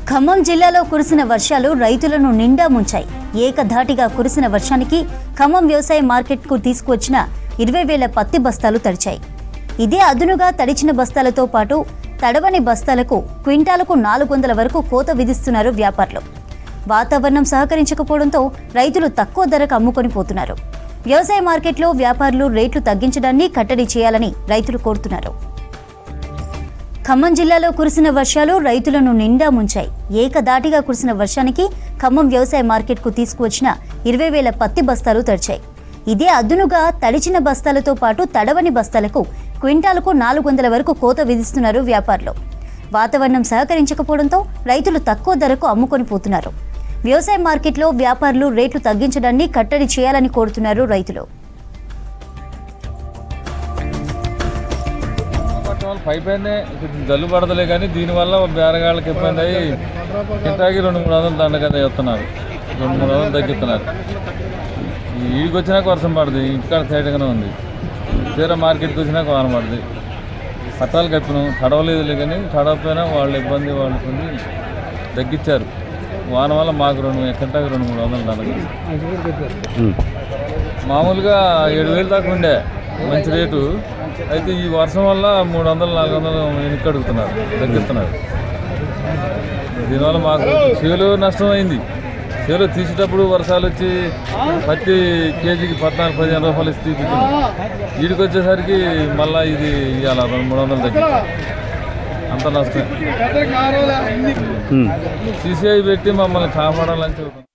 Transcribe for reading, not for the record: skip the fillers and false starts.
ఖమ్మం జిల్లాలో కురిసిన వర్షాలు రైతులను నిండా ముంచాయి. ఏకధాటిగా కురిసిన వర్షానికి ఖమ్మం వ్యవసాయ మార్కెట్కు తీసుకువచ్చిన 20,000 పత్తి బస్తాలు తడిచాయి. ఇదే అదునుగా తడిచిన బస్తాలతో పాటు తడవని బస్తాలకు క్వింటాలకు 400 వరకు కోత విధిస్తున్నారు వ్యాపారులు. వాతావరణం సహకరించకపోవడంతో రైతులు తక్కువ ధరకు అమ్ముకొని పోతున్నారు. వ్యవసాయ మార్కెట్లో వ్యాపారులు రేట్లు తగ్గించడాన్ని కట్టడి చేయాలని రైతులు కోరుతున్నారు. ఖమ్మం జిల్లాలో కురిసిన వర్షాలు రైతులను నిండా ముంచాయి. ఏకధాటిగా కురిసిన వర్షానికి ఖమ్మం వ్యవసాయ మార్కెట్కు తీసుకువచ్చిన 20,000 పత్తి బస్తాలు తడిచాయి. ఇదే అదునుగా తడిచిన బస్తాలతో పాటు తడవని బస్తాలకు క్వింటాలకు 400 వరకు కోత విధిస్తున్నారు వ్యాపారులు. వాతావరణం సహకరించకపోవడంతో రైతులు తక్కువ ధరకు అమ్ముకొని పోతున్నారు. వ్యవసాయ మార్కెట్లో వ్యాపారులు రేట్లు తగ్గించడాన్ని కట్టడి చేయాలని కోరుతున్నారు రైతులు. పైపైనే జల్లు పడతలే కానీ దీనివల్ల బేరగాళ్ళకి ఇబ్బంది అయ్యి కింటాకి 200-300 దండగా చెప్తున్నారు. 200-300 తగ్గిస్తున్నారు. ఈడికి వచ్చినాక వర్షం పడుతుంది, ఇంటికాడ సైడ్గానే ఉంది. తీరా మార్కెట్కి వచ్చినాక వాన పడుతుంది. పట్టాలు కప్పినాం, తడవలేదులే కానీ తడవపోయినా వాళ్ళ ఇబ్బంది వాళ్ళకి తగ్గించారు. వాన వల్ల మాకు కింటాకి 200-300 దండగా. మామూలుగా 7,000 దాకా ఉండే మంచి రేటు. అయితే ఈ వర్షం వల్ల 300-400 వెనక్కి అడుగుతున్నారు, తగ్గిస్తున్నారు. దీనివల్ల మాకు చేలో నష్టం అయింది. చేలో తీసేటప్పుడు వర్షాలు వచ్చి పత్తి కేజీకి 14-15 రూపాయలు ఇచ్చి తీపించింది. వీడికి వచ్చేసరికి మళ్ళీ ఇది ఇవాళ 200-300 తగ్గింది. అంత నష్టం. CCI పెట్టి మమ్మల్ని కాపాడాలని చెబుతున్నాం.